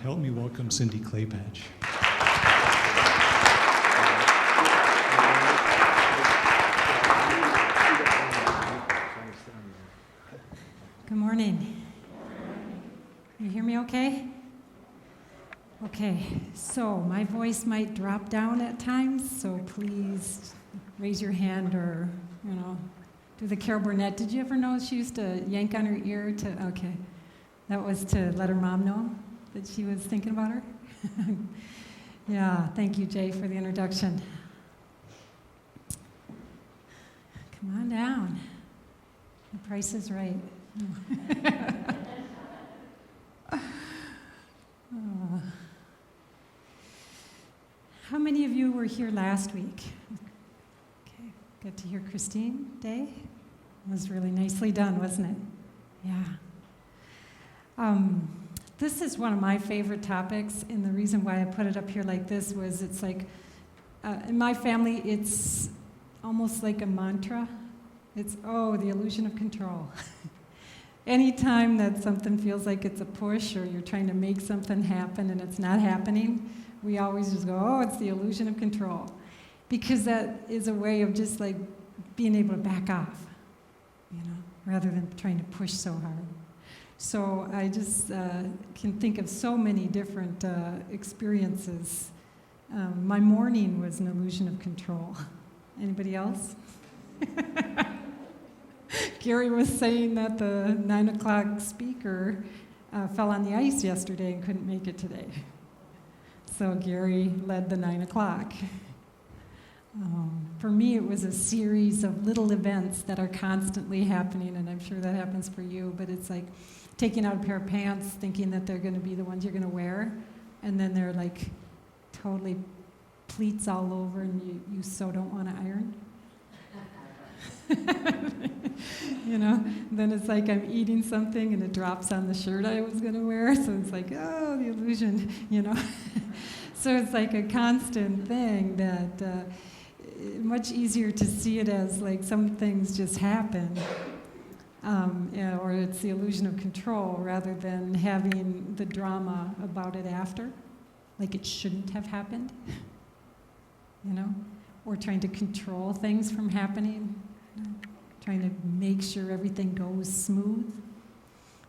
Help me welcome Cindi Claypatch. Good morning. You hear me okay? Okay, so my voice might drop down at times, so please raise your hand or, do the Carol Burnett. Did you ever know she used to yank on her ear okay. That was to let her mom know that she was thinking about her. Yeah, thank you, Jay, for the introduction. Come on down. The price is right. How many of you were here last week? Okay, got to hear Christine Day. It was really nicely done, wasn't it? Yeah. This is one of my favorite topics, and the reason why I put it up here like this was it's like, in my family, it's almost like a mantra. It's, the illusion of control. Anytime that something feels like it's a push or you're trying to make something happen and it's not happening, we always just go, it's the illusion of control. Because that is a way of just like being able to back off, rather than trying to push so hard. So I just can think of so many different experiences. My morning was an illusion of control. Anybody else? Gary was saying that the 9 o'clock speaker fell on the ice yesterday and couldn't make it today. So Gary led the 9 o'clock. For me, it was a series of little events that are constantly happening, and I'm sure that happens for you, but it's like taking out a pair of pants, thinking that they're going to be the ones you're going to wear, and then they're like totally pleats all over, and you so don't want to iron. Then it's like I'm eating something and it drops on the shirt I was going to wear, so it's like, the illusion, So it's like a constant thing that much easier to see it as like some things just happen, or it's the illusion of control rather than having the drama about it after, like it shouldn't have happened, or trying to control things from happening. Trying to make sure everything goes smooth.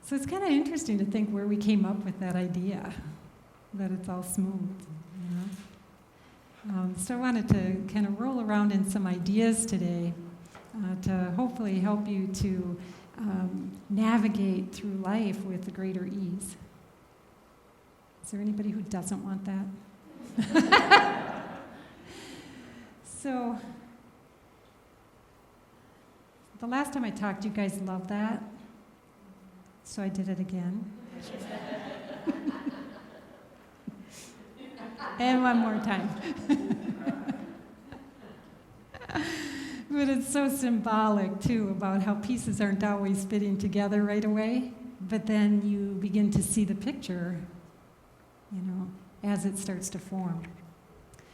So it's kind of interesting to think where we came up with that idea, that it's all smooth. So I wanted to kind of roll around in some ideas today to hopefully help you to navigate through life with greater ease. Is there anybody who doesn't want that? So, the last time I talked, you guys loved that, so I did it again. And one more time. But it's so symbolic, too, about how pieces aren't always fitting together right away, but then you begin to see the picture, as it starts to form.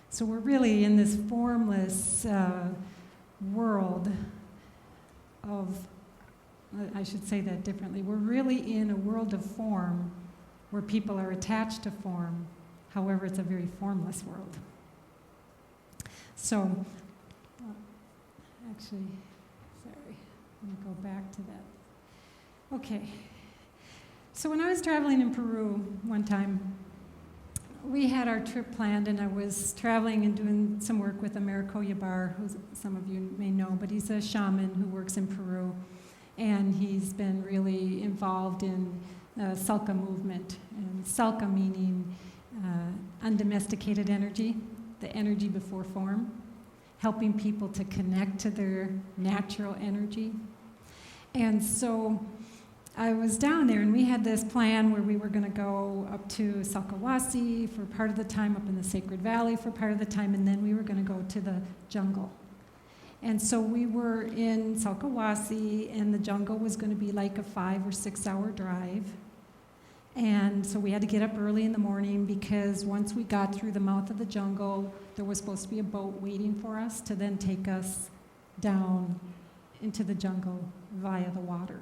So we're really in this formless world I should say that differently. We're really in a world of form where people are attached to form. However, it's a very formless world. So, let me go back to that. Okay. So when I was traveling in Peru one time, we had our trip planned, and I was traveling and doing some work with Americo Yabar, who some of you may know, but he's a shaman who works in Peru, and he's been really involved in the Salka movement, and Salka meaning undomesticated energy, the energy before form, helping people to connect to their natural energy. And so I was down there, and we had this plan where we were going to go up to Salkawasi for part of the time, up in the Sacred Valley for part of the time, and then we were going to go to the jungle. And so we were in Salkawasi, and the jungle was going to be like a 5 or 6 hour drive. And so we had to get up early in the morning because once we got through the mouth of the jungle, there was supposed to be a boat waiting for us to then take us down into the jungle via the water.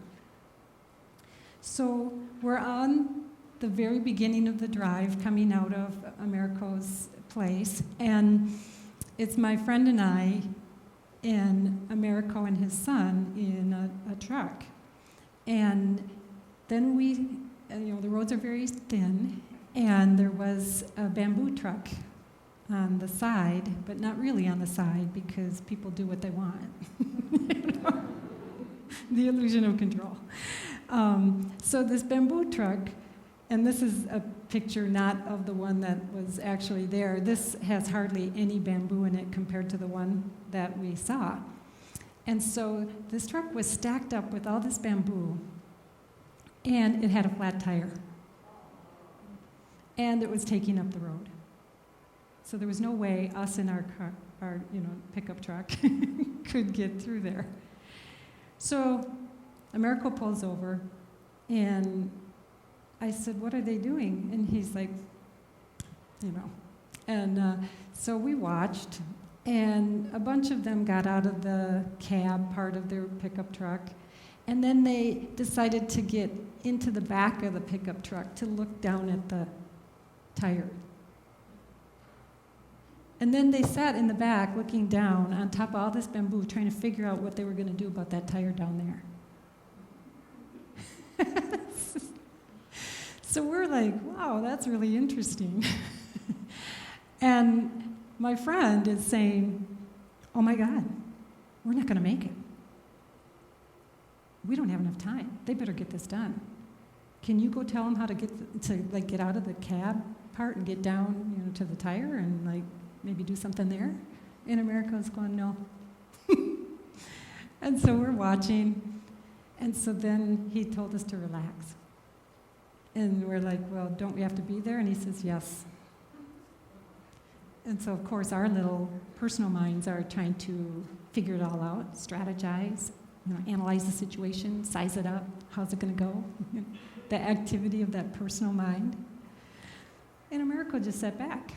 So we're on the very beginning of the drive coming out of Americo's place. And it's my friend and I and Americo and his son in a truck. And then the roads are very thin, and there was a bamboo truck on the side, but not really on the side because people do what they want. The illusion of control. So this bamboo truck, and this is a picture not of the one that was actually there. This has hardly any bamboo in it compared to the one that we saw. And so this truck was stacked up with all this bamboo, and it had a flat tire. And it was taking up the road. So there was no way us in our car, our pickup truck could get through there. So Americo pulls over, and I said, "What are they doing?" And he's like, And so we watched, and a bunch of them got out of the cab part of their pickup truck, and then they decided to get into the back of the pickup truck to look down at the tire. And then they sat in the back looking down on top of all this bamboo, trying to figure out what they were going to do about that tire down there. So we're like, wow, that's really interesting. And my friend is saying, oh my God, we're not going to make it. We don't have enough time. They better get this done. Can you go tell them how to get out of the cab part and get down, to the tire and maybe do something there? And Americo's going, no. And so we're watching. And so then he told us to relax. And we're like, well, don't we have to be there? And he says, yes. And so, of course, our little personal minds are trying to figure it all out, strategize, analyze the situation, size it up, how's it going to go? The activity of that personal mind. And Americo just sat back.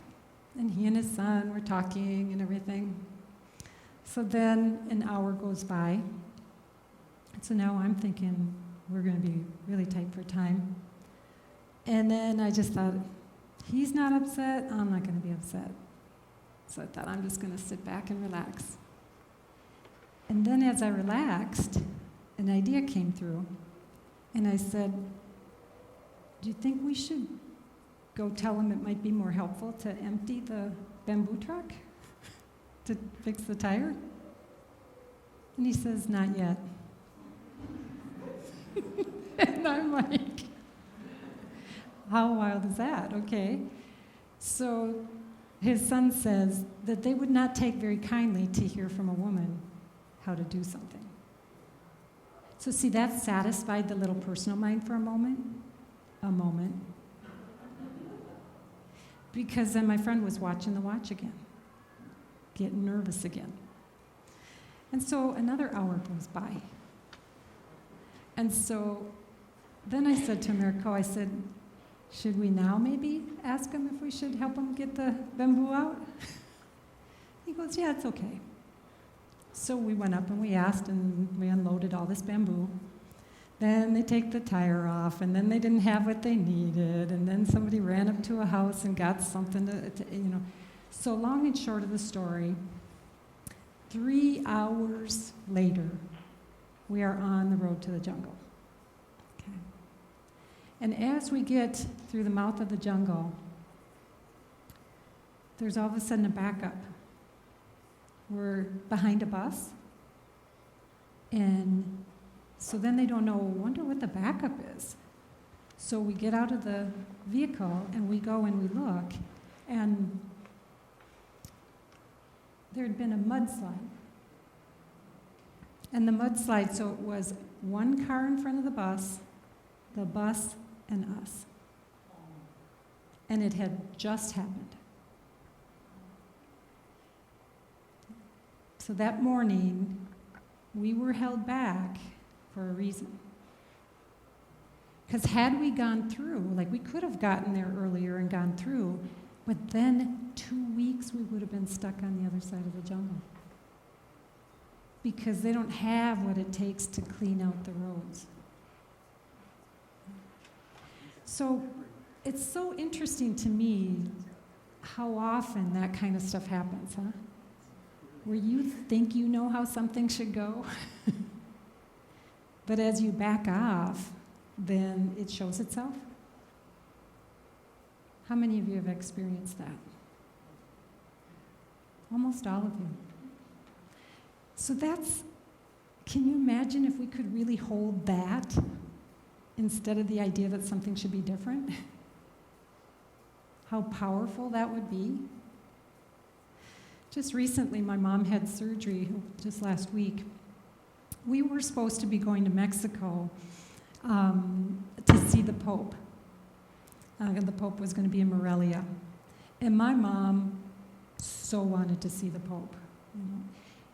And he and his son were talking and everything. So then an hour goes by. So now I'm thinking we're going to be really tight for time. And then I just thought, he's not upset, I'm not going to be upset. So I thought, I'm just going to sit back and relax. And then as I relaxed, an idea came through. And I said, do you think we should go tell him it might be more helpful to empty the bamboo truck to fix the tire? And he says, not yet. And I'm like, how wild is that? Okay. So his son says that they would not take very kindly to hear from a woman how to do something. So see, that satisfied the little personal mind for a moment. Because then my friend was watching the watch again, getting nervous again. And so another hour goes by. And so then I said to Americo, I said, should we now maybe ask him if we should help him get the bamboo out? He goes, yeah, it's okay. So we went up and we asked, and we unloaded all this bamboo. Then they take the tire off, and then they didn't have what they needed, and then somebody ran up to a house and got something to. So long and short of the story, 3 hours later, we are on the road to the jungle. Okay. And as we get through the mouth of the jungle, there's all of a sudden a backup. We're behind a bus, and so then they don't know, wonder what the backup is. So we get out of the vehicle, and we go and we look, and there had been a mudslide. And the mudslide, so it was one car in front of the bus and us. And it had just happened. So that morning, we were held back for a reason. Because had we gone through, we could have gotten there earlier and gone through, but then 2 weeks we would have been stuck on the other side of the jungle. Because they don't have what it takes to clean out the roads. So it's so interesting to me how often that kind of stuff happens, huh? Where you think you know how something should go, but as you back off, then it shows itself. How many of you have experienced that? Almost all of you. So can you imagine if we could really hold that instead of the idea that something should be different? How powerful that would be? Just recently, my mom had surgery, just last week. We were supposed to be going to Mexico to see the Pope. The Pope was going to be in Morelia. And my mom so wanted to see the Pope. You know.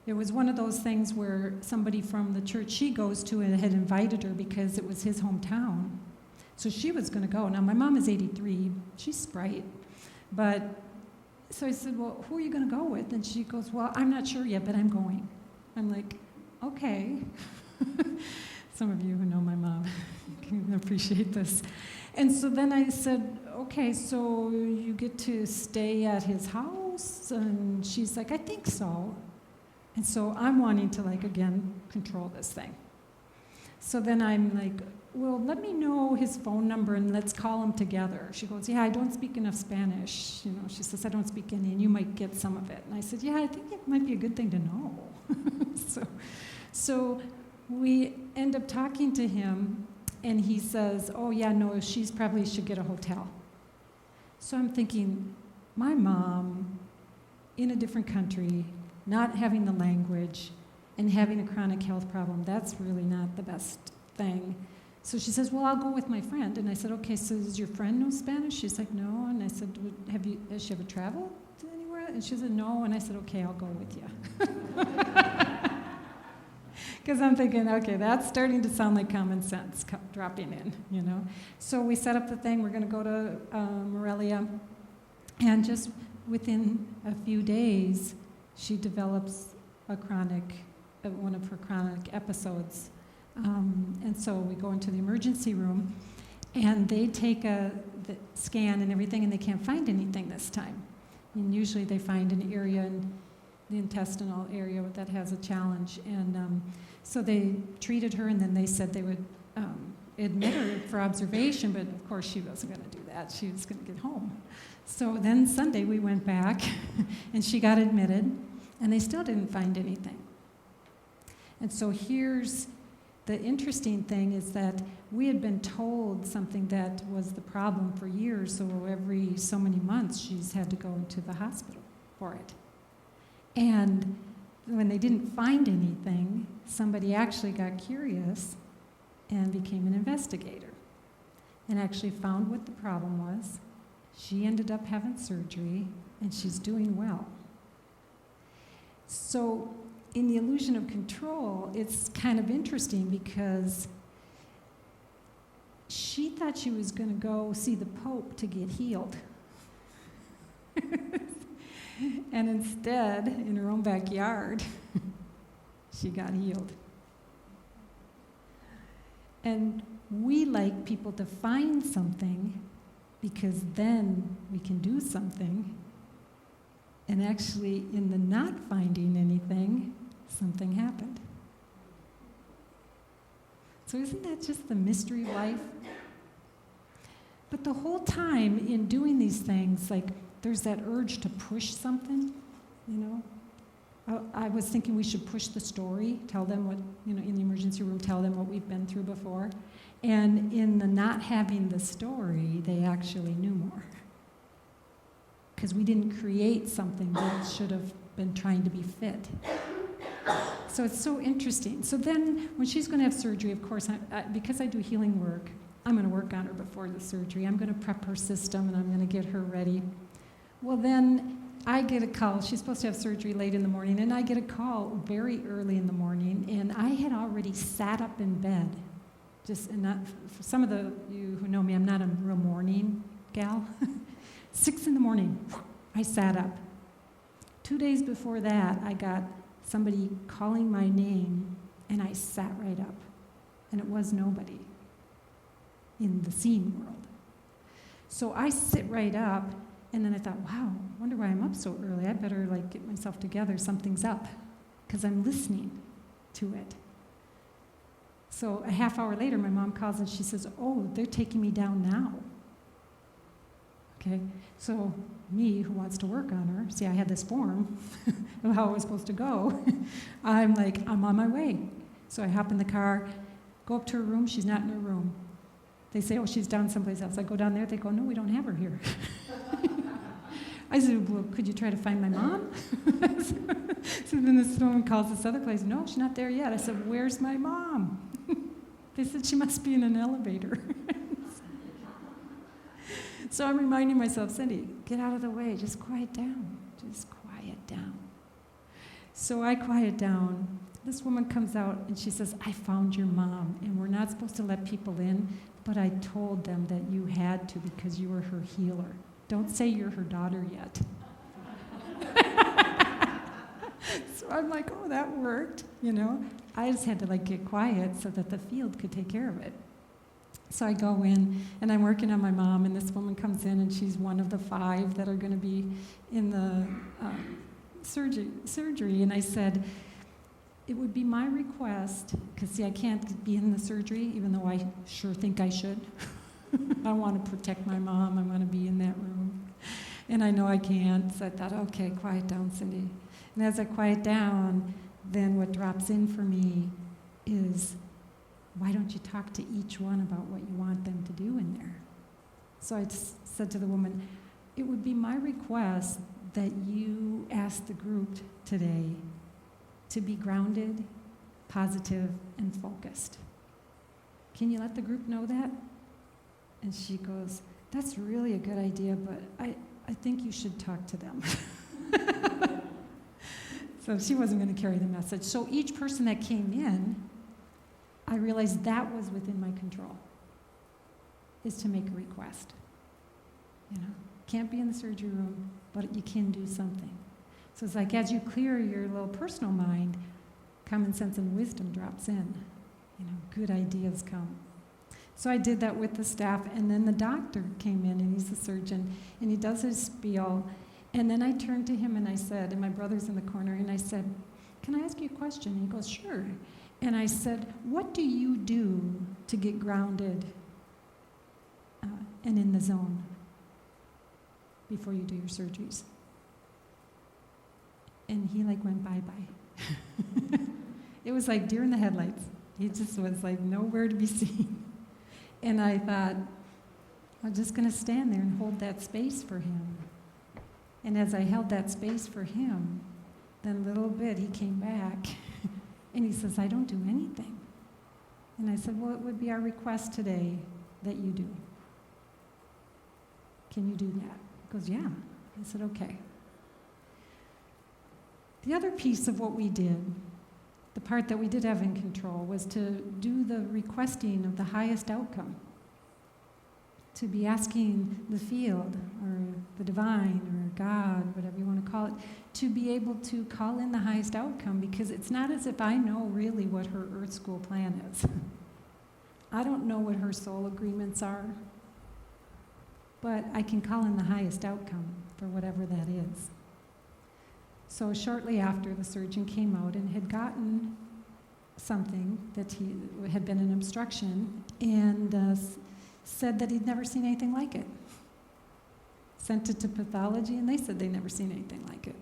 It was one of those things where somebody from the church she goes to had invited her because it was his hometown. So she was going to go. Now, my mom is 83. She's sprite. But, so I said, well, who are you going to go with? And she goes, well, I'm not sure yet, but I'm going. I'm like, okay. Some of you who know my mom can appreciate this. And so then I said, okay, so you get to stay at his house? And she's like, I think so. And so I'm wanting to, again, control this thing. So then I'm like, well, let me know his phone number and let's call him together. She goes, yeah, I don't speak enough Spanish. You know, she says, I don't speak any, and you might get some of it. And I said, yeah, I think it might be a good thing to know. So we end up talking to him, and he says, oh, yeah, no, she's probably should get a hotel. So I'm thinking, my mom, in a different country, not having the language, and having a chronic health problem, that's really not the best thing. So she says, well, I'll go with my friend. And I said, okay, so does your friend know Spanish? She's like, no. And I said, has she ever traveled to anywhere? And she said, no. And I said, okay, I'll go with you. Because I'm thinking, okay, that's starting to sound like common sense dropping in, you know. So we set up the thing. We're going to go to Morelia. And just within a few days, she develops one of her chronic episodes. And so we go into the emergency room, and they take the scan and everything, and they can't find anything this time. And usually they find an area in the intestinal area that has a challenge. And so they treated her, and then they said they would admit her for observation, but of course she wasn't going to do that. She was going to get home. So then Sunday we went back, and she got admitted, and they still didn't find anything. And so here's the interesting thing is that we had been told something that was the problem for years, so every so many months she's had to go into the hospital for it. And when they didn't find anything, somebody actually got curious and became an investigator and actually found what the problem was. She ended up having surgery, and she's doing well. So in the illusion of control, it's kind of interesting because she thought she was going to go see the Pope to get healed. And instead, in her own backyard, she got healed. And we like people to find something because then we can do something. And actually, in the not finding anything, something happened. So isn't that just the mystery of life? But the whole time in doing these things, there's that urge to push something, you know? I was thinking we should push the story, tell them what, in the emergency room, tell them what we've been through before. And in the not having the story, they actually knew more. Because we didn't create something that should have been trying to be fit. So it's so interesting. So then when she's going to have surgery, of course, because I do healing work, I'm going to work on her before the surgery. I'm going to prep her system, and I'm going to get her ready. Well, then I get a call. She's supposed to have surgery late in the morning, and I get a call very early in the morning, and I had already sat up in bed. And not, for some of you who know me, I'm not a real morning gal. 6 in the morning, I sat up. 2 days before that, I got somebody calling my name, and I sat right up. And it was nobody in the seen world. So I sit right up, and then I thought, wow, I wonder why I'm up so early. I better get myself together. Something's up, because I'm listening to it. So a half hour later, my mom calls and she says, oh, they're taking me down now. Okay, so me, who wants to work on her, see, I had this form of how I was supposed to go. I'm on my way. So I hop in the car, go up to her room. She's not in her room. They say, oh, she's down someplace else. I go down there. They go, no, we don't have her here. I said, well, could you try to find my mom? So then this woman calls this other place. No, she's not there yet. I said, where's my mom? They said, she must be in an elevator. So I'm reminding myself, Cindy, get out of the way. Just quiet down. Just quiet down. So I quiet down. This woman comes out and she says, I found your mom, and we're not supposed to let people in, but I told them that you had to because you were her healer. Don't say you're her daughter yet. So I'm like, oh, that worked, I just had to get quiet so that the field could take care of it. So I go in, and I'm working on my mom, and this woman comes in, and she's one of the 5 that are going to be in the surgery. And I said, it would be my request, because, see, I can't be in the surgery, even though I sure think I should. I want to protect my mom. I want to be in that room. And I know I can't, so I thought, okay, quiet down, Cindy. And as I quiet down, then what drops in for me is, why don't you talk to each one about what you want them to do in there? So I said to the woman, it would be my request that you ask the group today to be grounded, positive, and focused. Can you let the group know that? And she goes, that's really a good idea, but I think you should talk to them. So she wasn't going to carry the message. So each person that came in, I realized that was within my control, is to make a request. Can't be in the surgery room, but you can do something. So it's as you clear your little personal mind, common sense and wisdom drops in. Good ideas come. So I did that with the staff, and then the doctor came in, and he's a surgeon, and he does his spiel, and then I turned to him and I said, and my brother's in the corner, and I said, can I ask you a question? And he goes, sure. And I said, what do you do to get grounded and in the zone before you do your surgeries? And he went bye-bye. It was like deer in the headlights. He just was nowhere to be seen. And I thought, I'm just going to stand there and hold that space for him. And as I held that space for him, then little bit he came back. And he says, I don't do anything. And I said, well, it would be our request today that you do. Can you do that? He goes, yeah. I said, okay. The other piece of what we did, the part that we did have in control, was to do the requesting of the highest outcome. To be asking the field, or the divine, or God, whatever you want to call it, to be able to call in the highest outcome, because it's not as if I know really what her Earth School plan is. I don't know what her soul agreements are, but I can call in the highest outcome for whatever that is. So shortly after, the surgeon came out and had gotten something that he had been an obstruction, and said that he'd never seen anything like it. Sent it to pathology, and they said they'd never seen anything like it.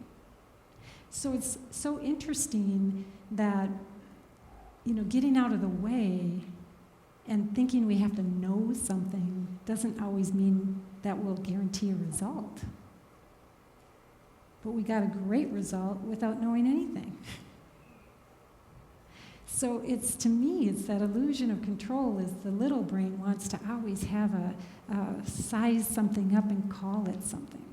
So it's so interesting that, getting out of the way and thinking we have to know something doesn't always mean that will guarantee a result. But we got a great result without knowing anything. So to me, it's that illusion of control is the little brain wants to always have size something up and call it something.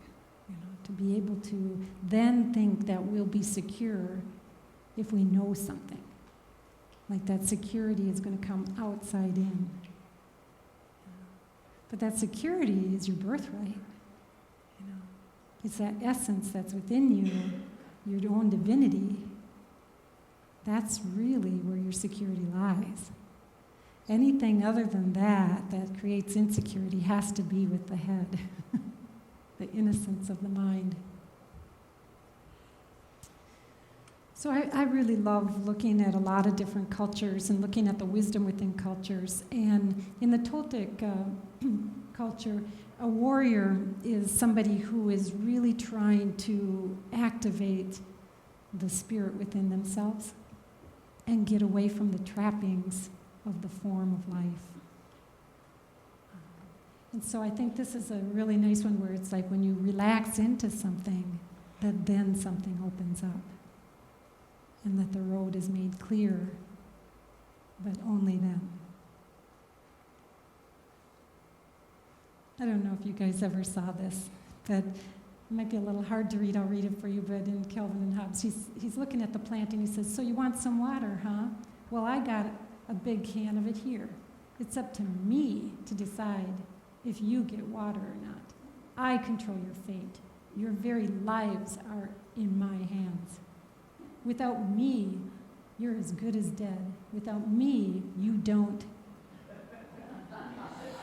To be able to then think that we'll be secure if we know something. Like that security is going to come outside in. But that security is your birthright. It's that essence that's within you, your own divinity. That's really where your security lies. Anything other than that creates insecurity has to be with the head, the innocence of the mind. So I really love looking at a lot of different cultures and looking at the wisdom within cultures. And in the Toltec culture, a warrior is somebody who is really trying to activate the spirit within themselves and get away from the trappings of the form of life. And so I think this is a really nice one where it's like when you relax into something, that then something opens up. And that the road is made clear, but only then. I don't know if you guys ever saw this, but it might be a little hard to read. I'll read it for you, but in Calvin and Hobbes, he's looking at the plant and he says, so you want some water, huh? Well, I got a big can of it here. It's up to me to decide if you get water or not. I control your fate. Your very lives are in my hands. Without me, you're as good as dead. Without me, you don't.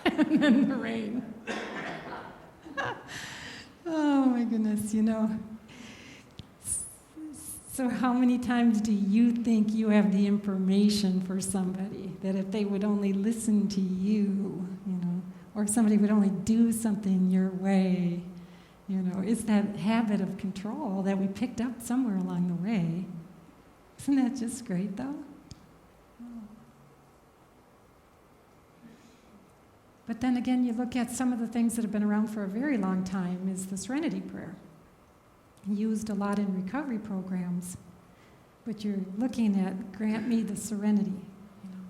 And then the rain. Oh my goodness, you know. So how many times do you think you have the information for somebody? That if they would only listen to you, you know, or if somebody would only do something your way, you know, it's that habit of control that we picked up somewhere along the way. Isn't that just great, though? Oh. But then again, you look at some of the things that have been around for a very long time is the Serenity Prayer. Used a lot in recovery programs, but you're looking at, grant me the serenity, you know.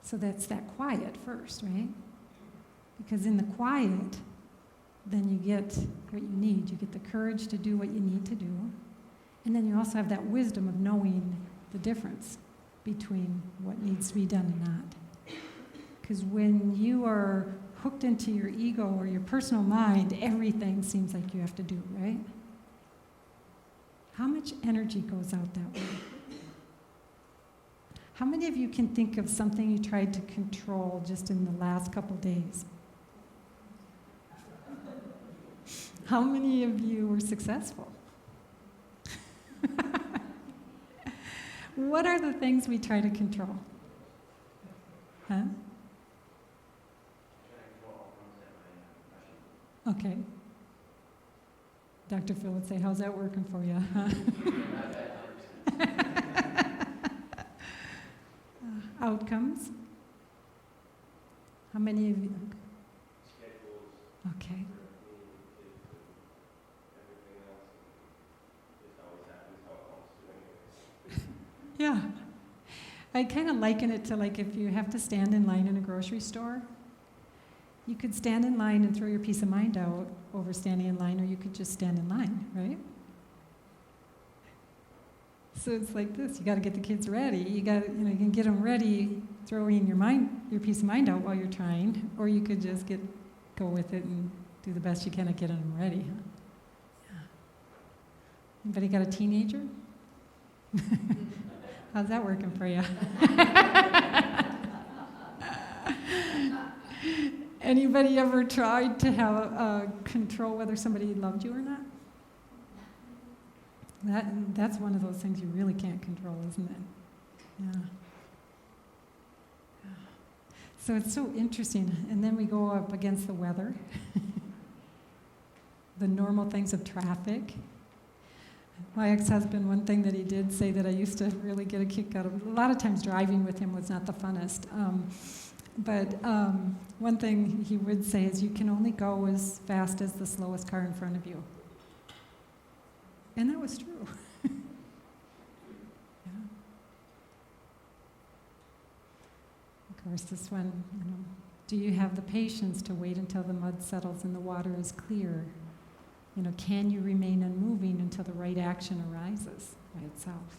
So that's that quiet first, right? Because in the quiet, then you get what you need. You get the courage to do what you need to do. And then you also have that wisdom of knowing the difference between what needs to be done and not. Because when you are hooked into your ego or your personal mind, everything seems like you have to do, right? How much energy goes out that way? How many of you can think of something you tried to control just in the last couple days? How many of you were successful? What are the things we try to control? Huh? Okay. Dr. Phil would say, how's that working for you? Huh? Outcomes? How many of you? Okay. Yeah. I kind of liken it to like if you have to stand in line in a grocery store. You could stand in line and throw your peace of mind out over standing in line, or you could just stand in line, right? So it's like this. You got to get the kids ready. You can get them ready, throwing your peace of mind out while you're trying, or you could just go with it and do the best you can at getting them ready. Huh? Yeah. Anybody got a teenager? How's that working for you? Anybody ever tried to have control whether somebody loved you or not? That's one of those things you really can't control, isn't it? Yeah. So it's so interesting. And then we go up against the weather, the normal things of traffic. My ex-husband, one thing that he did say that I used to really get a kick out of, a lot of times driving with him was not the funnest. But one thing he would say is you can only go as fast as the slowest car in front of you. And that was true. Yeah. Of course, this one, do you have the patience to wait until the mud settles and the water is clear? Can you remain unmoving until the right action arises by itself?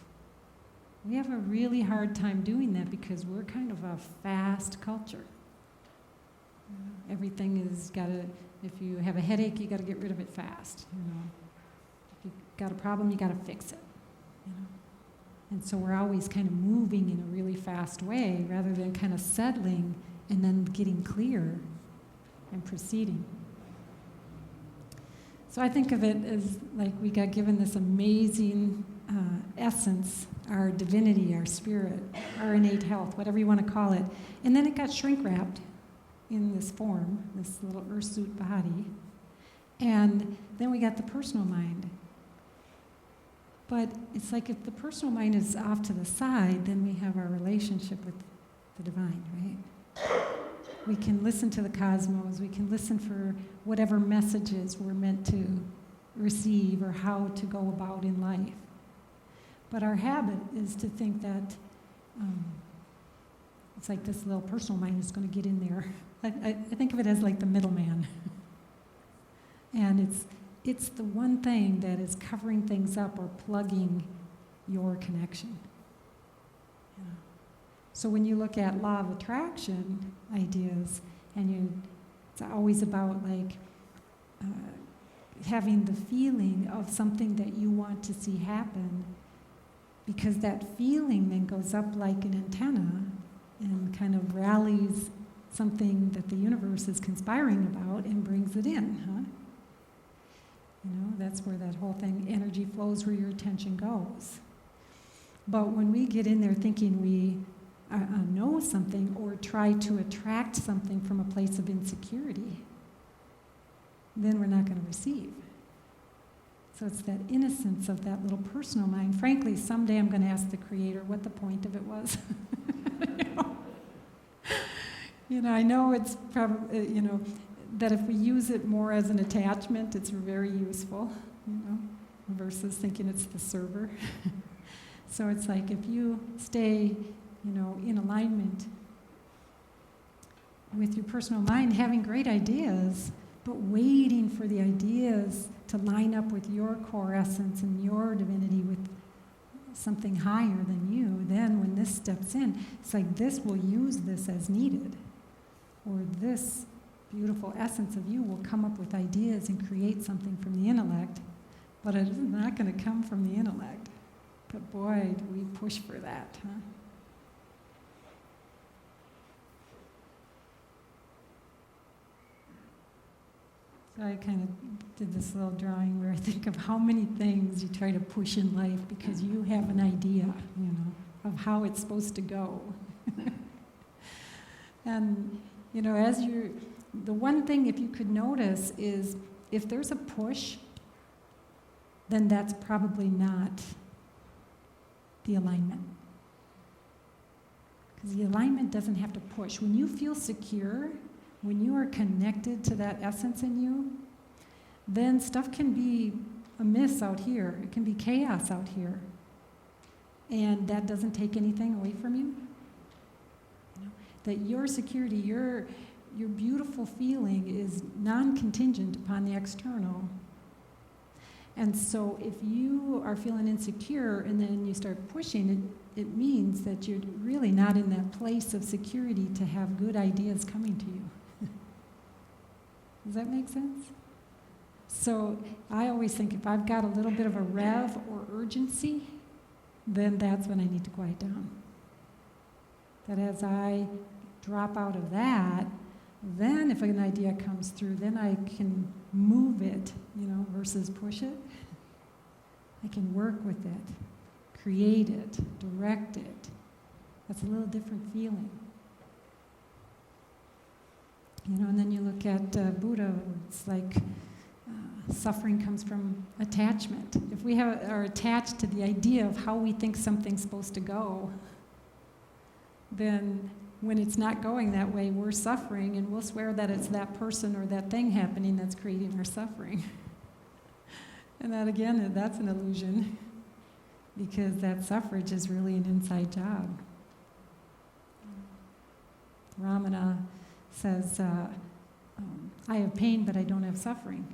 We have a really hard time doing that because we're kind of a fast culture. Everything is if you have a headache, you got to get rid of it fast. If you got a problem, you got to fix it. And so we're always kind of moving in a really fast way rather than kind of settling and then getting clear and proceeding. So I think of it as like we got given this amazing essence, our divinity, our spirit, our innate health, whatever you want to call it. And then it got shrink-wrapped in this form, this little earth suit body. And then we got the personal mind. But it's like if the personal mind is off to the side, then we have our relationship with the divine, right? We can listen to the cosmos, we can listen for whatever messages we're meant to receive or how to go about in life. But our habit is to think that it's like this little personal mind is going to get in there. I think of it as like the middleman. And it's the one thing that is covering things up or plugging your connection. Yeah. So when you look at law of attraction ideas, and it's always about like having the feeling of something that you want to see happen, because that feeling then goes up like an antenna and kind of rallies something that the universe is conspiring about and brings it in, huh? You know, that's where that whole thing, energy flows where your attention goes. But when we get in there thinking we know something or try to attract something from a place of insecurity, then we're not going to receive. So it's that innocence of that little personal mind. Frankly, someday I'm going to ask the Creator what the point of it was. You know, I know it's probably, you know, that if we use it more as an attachment, it's very useful, you know, versus thinking it's the server. So it's like if you stay, you know, in alignment with your personal mind, having great ideas, but waiting for the ideas to line up with your core essence and your divinity with something higher than you, then when this steps in, it's like this will use this as needed. Or this beautiful essence of you will come up with ideas and create something from the intellect, but it is not going to come from the intellect. But boy, do we push for that, huh? So I kind of did this little drawing where I think of how many things you try to push in life because you have an idea, you know, of how it's supposed to go. And, you know, the one thing, if you could notice, is if there's a push, then that's probably not the alignment. Because the alignment doesn't have to push. When you feel secure, when you are connected to that essence in you, then stuff can be amiss out here. It can be chaos out here. And that doesn't take anything away from you. You know, that your security, your beautiful feeling is non-contingent upon the external. And so if you are feeling insecure and then you start pushing, it means that you're really not in that place of security to have good ideas coming to you. Does that make sense? So I always think if I've got a little bit of a rev or urgency, then that's when I need to quiet down. That as I drop out of that, then if an idea comes through, then I can move it, you know, versus push it. I can work with it, create it, direct it. That's a little different feeling. You know, and then you look at Buddha, it's like suffering comes from attachment. If we are attached to the idea of how we think something's supposed to go, then when it's not going that way, we're suffering, and we'll swear that it's that person or that thing happening that's creating our suffering. And that, again, that's an illusion, because that suffrage is really an inside job. Ramana says, I have pain, but I don't have suffering.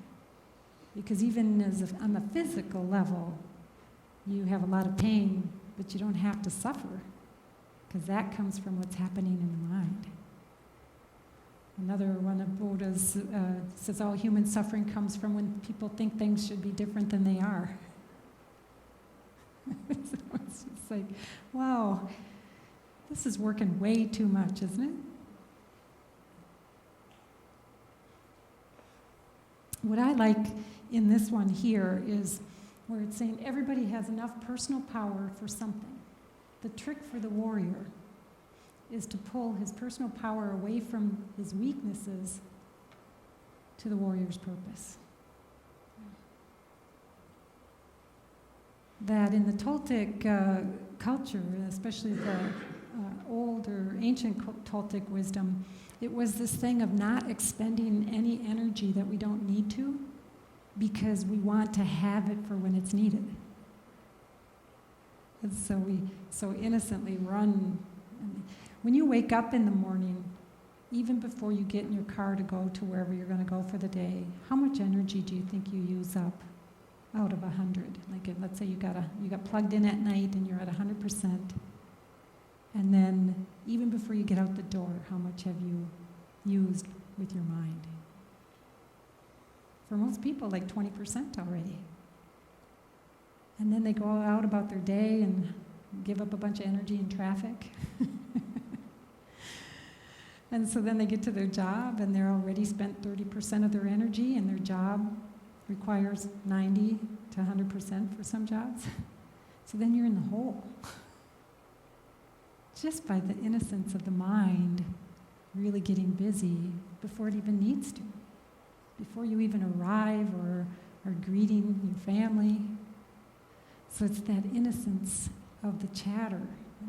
Because even on the physical level, you have a lot of pain, but you don't have to suffer, because that comes from what's happening in the mind. Another one of Buddha's says all human suffering comes from when people think things should be different than they are. So it's just It's like, wow, this is working way too much, isn't it? What I like in this one here is where it's saying everybody has enough personal power for something. The trick for the warrior is to pull his personal power away from his weaknesses to the warrior's purpose. That in the Toltec culture, especially the old or ancient Toltec wisdom, it was this thing of not expending any energy that we don't need to because we want to have it for when it's needed. And so we so innocently run. When you wake up in the morning, even before you get in your car to go to wherever you're going to go for the day, how much energy do you think you use up out of 100? Like, let's say you got plugged in at night and you're at 100%. And then even before you get out the door, how much have you used with your mind? For most people, like 20% already. And then they go out about their day and give up a bunch of energy in traffic. And so then they get to their job and they're already spent 30% of their energy, and their job requires 90 to 100% for some jobs. So then you're in the hole. Just by the innocence of the mind really getting busy before it even needs to, before you even arrive or are greeting your family. So it's that innocence of the chatter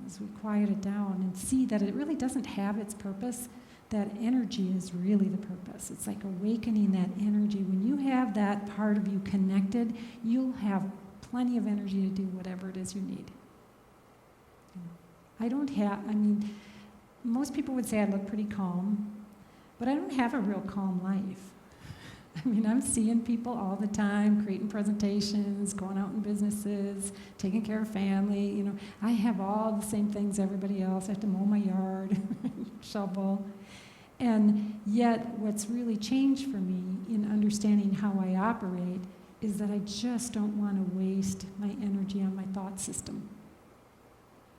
as we quiet it down and see that it really doesn't have its purpose, that energy is really the purpose. It's like awakening that energy. When you have that part of you connected, you'll have plenty of energy to do whatever it is you need. Most people would say I look pretty calm, but I don't have a real calm life. I'm seeing people all the time, creating presentations, going out in businesses, taking care of family. I have all the same things everybody else. I have to mow my yard, shovel. And yet, what's really changed for me in understanding how I operate is that I just don't want to waste my energy on my thought system.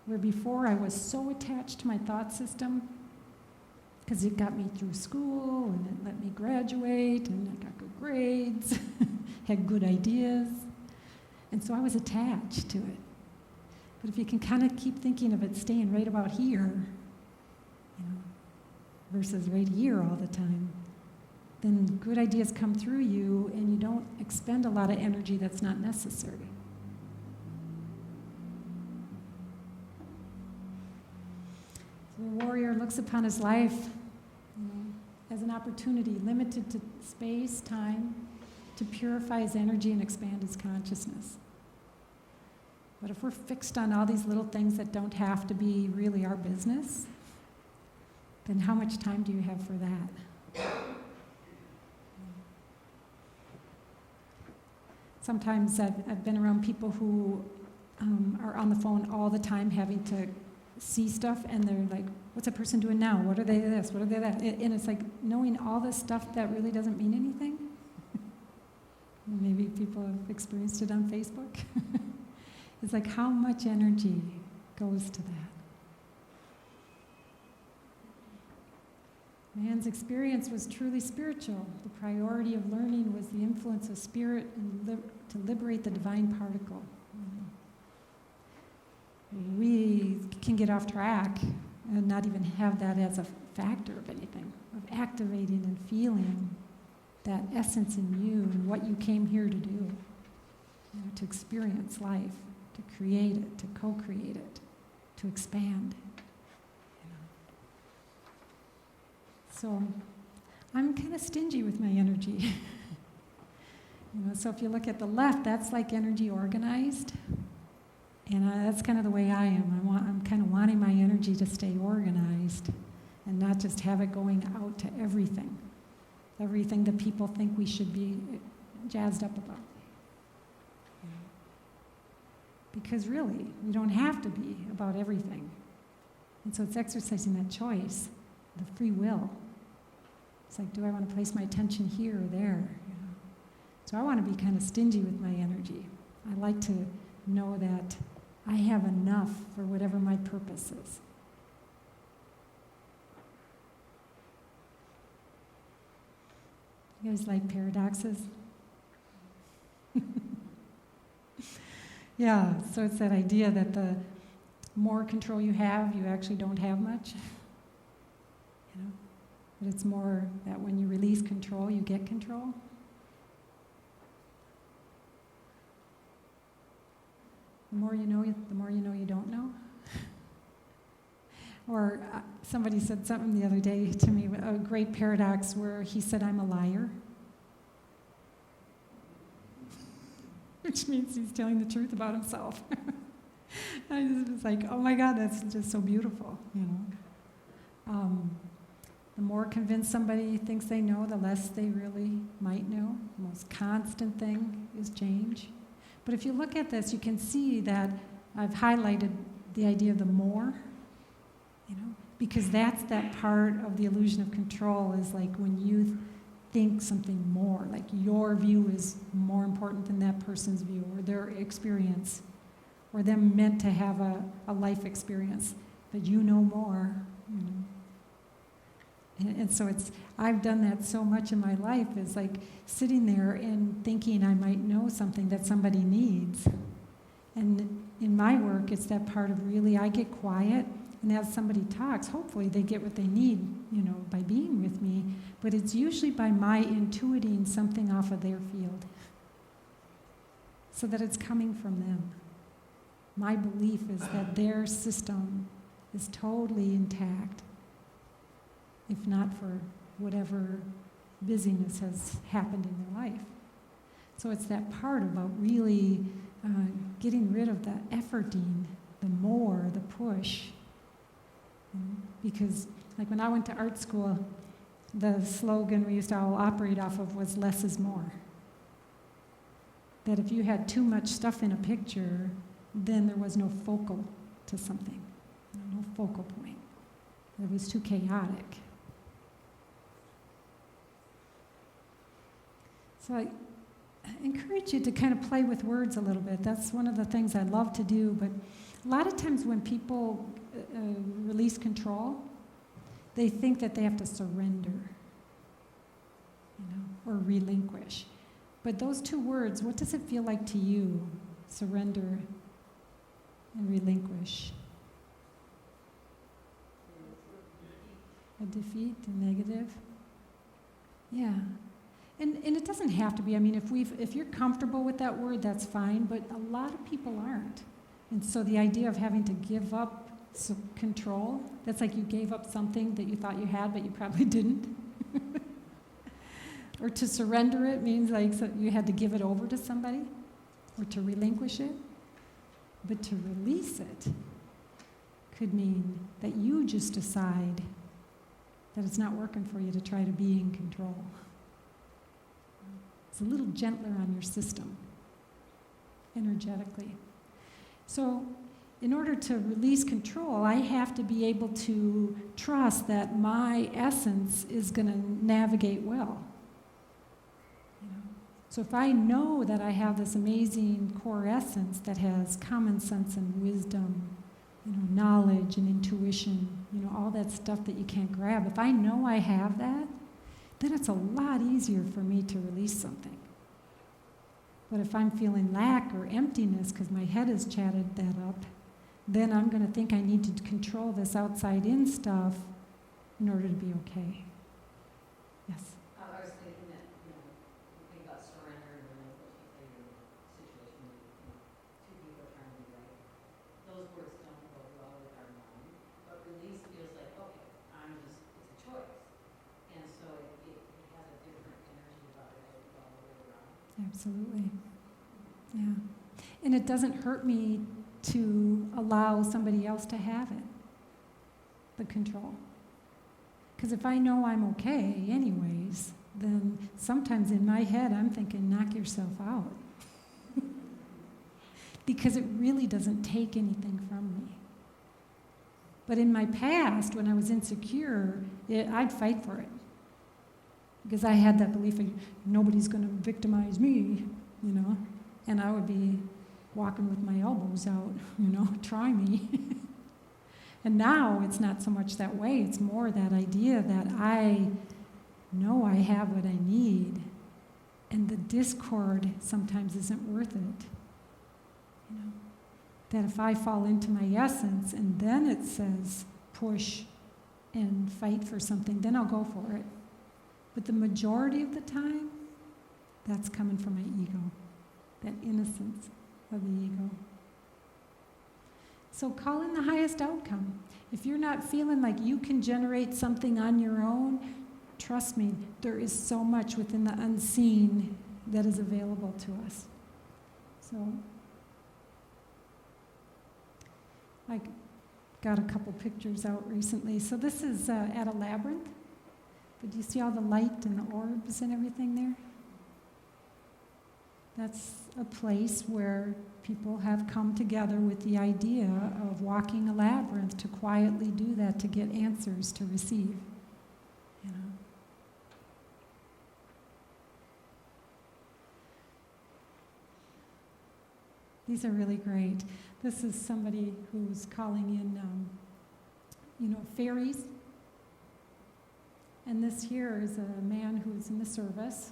Where before I was so attached to my thought system, because it got me through school, and it let me graduate, and I got good grades, had good ideas, and so I was attached to it. But if you can kind of keep thinking of it staying right about here, versus right here all the time, then good ideas come through you, and you don't expend a lot of energy that's not necessary. The warrior looks upon his life as an opportunity limited to space, time, to purify his energy and expand his consciousness. But if we're fixed on all these little things that don't have to be really our business, then how much time do you have for that? Sometimes I've been around people who are on the phone all the time having to see stuff, and they're like, what's a person doing now? What are they this? What are they that? And it's like knowing all this stuff that really doesn't mean anything. Maybe people have experienced it on Facebook. It's like how much energy goes to that. Man's experience was truly spiritual. The priority of learning was the influence of spirit and to liberate the divine particle. We can get off track and not even have that as a factor of anything, of activating and feeling that essence in you and what you came here to do, to experience life, to create it, to co-create it, to expand. So I'm kind of stingy with my energy. So if you look at the left, that's like energy organized. And that's kind of the way I am. I'm kind of wanting my energy to stay organized and not just have it going out to everything that people think we should be jazzed up about. Because really, we don't have to be about everything. And so it's exercising that choice, the free will. It's like, do I want to place my attention here or there? So I want to be kind of stingy with my energy. I like to know that I have enough for whatever my purpose is. You guys like paradoxes? Yeah, so it's that idea that the more control you have, you actually don't have much. You know? But it's more that when you release control, you get control. The more you know you don't know. Or somebody said something the other day to me, a great paradox where he said, I'm a liar. Which means he's telling the truth about himself. I just was like, oh my God, that's just so beautiful, you know. The more convinced somebody thinks they know, the less they really might know. The most constant thing is change. But if you look at this, you can see that I've highlighted the idea of the more, you know, because that's that part of the illusion of control is like when you think something more, like your view is more important than that person's view or their experience, or them meant to have a life experience, that you know more, you know. And so I've done that so much in my life, is like sitting there and thinking I might know something that somebody needs. And in my work, it's that part of really, I get quiet, and as somebody talks, hopefully they get what they need, you know, by being with me. But it's usually by my intuiting something off of their field, so that it's coming from them. My belief is that their system is totally intact, if not for whatever busyness has happened in their life. So it's that part about really getting rid of the efforting, the more, the push. Because like when I went to art school, the slogan we used to all operate off of was less is more. That if you had too much stuff in a picture, then there was no focal to something, no focal point. It was too chaotic. So I encourage you to kind of play with words a little bit. That's one of the things I love to do, but a lot of times when people release control, they think that they have to surrender, you know, or relinquish. But those two words, what does it feel like to you? Surrender and relinquish. A defeat, a negative. Yeah. And it doesn't have to be. I mean, if you're comfortable with that word, that's fine, but a lot of people aren't. And so the idea of having to give up control, that's like you gave up something that you thought you had, but you probably didn't. Or to surrender it means like you had to give it over to somebody, or to relinquish it. But to release it could mean that you just decide that it's not working for you to try to be in control. It's a little gentler on your system, energetically. So in order to release control, I have to be able to trust that my essence is going to navigate well. You know? So if I know that I have this amazing core essence that has common sense and wisdom, you know, knowledge and intuition, you know, all that stuff that you can't grab, if I know I have that, then it's a lot easier for me to release something. But if I'm feeling lack or emptiness because my head has chatted that up, then I'm going to think I need to control this outside-in stuff in order to be okay. Yes? I was thinking that, you know, you think about surrender and relinquish, you say your situation, you know, two people are trying to be right. Those words don't go well with our mind, but release feels like, okay, it's a choice. And so it has a different energy about it as we go all the way around. Absolutely. Yeah. And it doesn't hurt me to allow somebody else to have it, the control. Because if I know I'm okay anyways, then sometimes in my head I'm thinking, knock yourself out. Because it really doesn't take anything from me. But in my past, when I was insecure, I'd fight for it. Because I had that belief of nobody's going to victimize me, you know. And I would be walking with my elbows out, try me. And now it's not so much that way, it's more that idea that I know I have what I need, and the discord sometimes isn't worth it. That if I fall into my essence and then it says push and fight for something, then I'll go for it. But the majority of the time, that's coming from my ego, that innocence of the ego. So call in the highest outcome. If you're not feeling like you can generate something on your own, trust me, there is so much within the unseen that is available to us. So I got a couple pictures out recently. So this is at a labyrinth. But do you see all the light and the orbs and everything there? That's a place where people have come together with the idea of walking a labyrinth to quietly do that, to get answers to receive. These are really great. This is somebody who's calling in, fairies. And this here is a man who's in the service.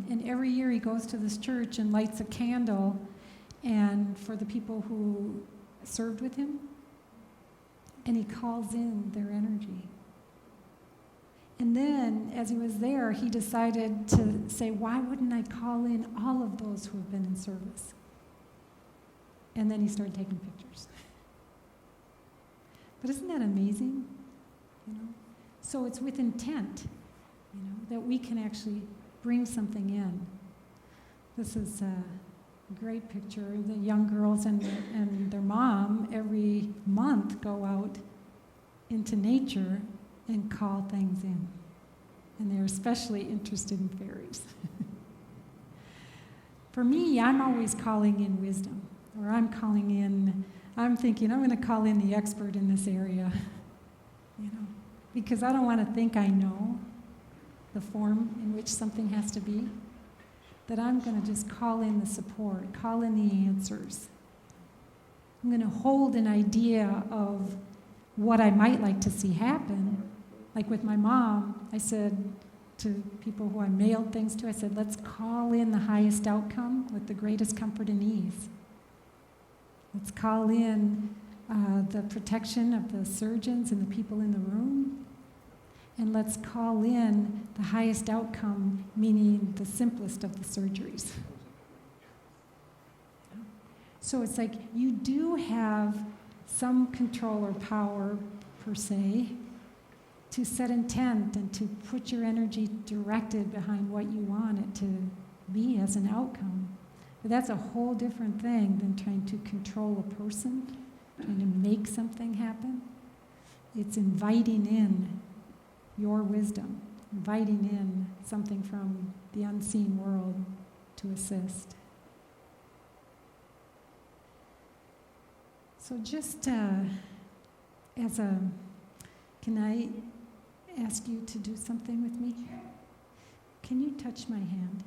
And every year he goes to this church and lights a candle and for the people who served with him. And he calls in their energy. And then, as he was there, he decided to say, why wouldn't I call in all of those who have been in service? And then he started taking pictures. But isn't that amazing? So it's with intent, that we can actually bring something in. This is a great picture. The young girls and their mom every month go out into nature and call things in. And they're especially interested in fairies. For me, I'm always calling in wisdom. Or I'm thinking, I'm going to call in the expert in this area, because I don't want to think I know the form in which something has to be, that I'm going to just call in the support, call in the answers. I'm going to hold an idea of what I might like to see happen. Like with my mom, I said to people who I mailed things to, I said, let's call in the highest outcome with the greatest comfort and ease. Let's call in the protection of the surgeons and the people in the room. And let's call in the highest outcome, meaning the simplest of the surgeries. So it's like you do have some control or power, per se, to set intent and to put your energy directed behind what you want it to be as an outcome. But that's a whole different thing than trying to control a person, trying to make something happen. It's inviting in your wisdom, inviting in something from the unseen world to assist. So just can I ask you to do something with me? Can you touch my hand?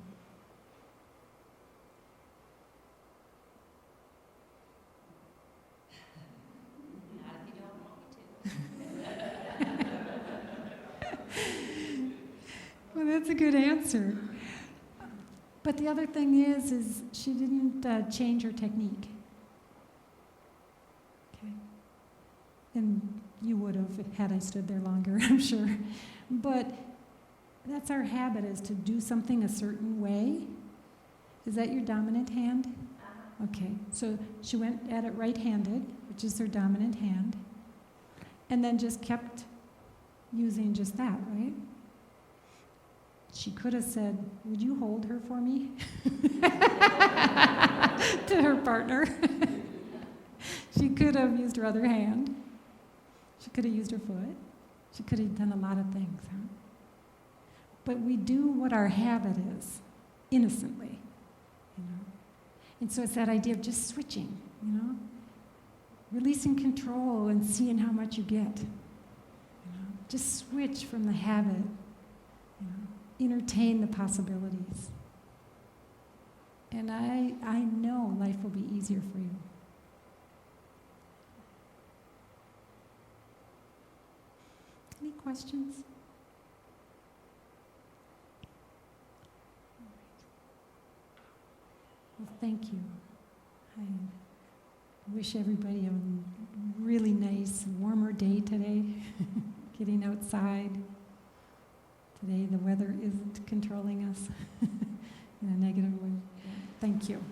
Well, that's a good answer. But the other thing is she didn't change her technique. Okay. And you would have had I stood there longer, I'm sure. But that's our habit, is to do something a certain way. Is that your dominant hand? Okay. So she went at it right-handed, which is her dominant hand, and then just kept using just that, right? She could have said, would you hold her for me? To her partner. She could have used her other hand. She could have used her foot. She could have done a lot of things. Huh? But we do what our habit is, innocently. And so it's that idea of just switching, releasing control and seeing how much you get. Just switch from the habit. Entertain the possibilities. And I know life will be easier for you. Any questions? Well, thank you. I wish everybody a really nice, warmer day today, getting outside. Today the weather isn't controlling us in a negative way. Thank you.